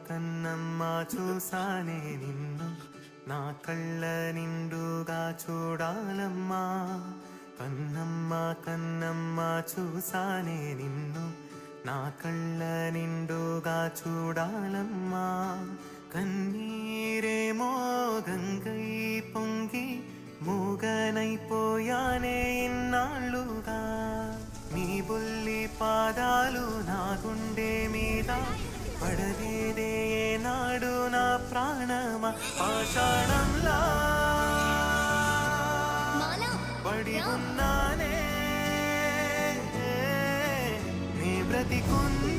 కన్నమ్మ చూసానే నిన్ను నా కళ్ళ నిండుగా చూడాలమ్మా. కన్నమ్మ కన్నమ్మ చూసానే నిన్ను నా కళ్ళ నిండుగా చూడాలమ్మా. కన్నీరేమో గంగై పొంగి మూగనైపోయానే ఇన్నాళ్ళుగా. నీ బుల్లి పాదాలు నా గుండె మీద పడలేదే నాడు నా ప్రాణమా. పాషాణంలా పడి ఉన్నానే నీ బ్రతికున్న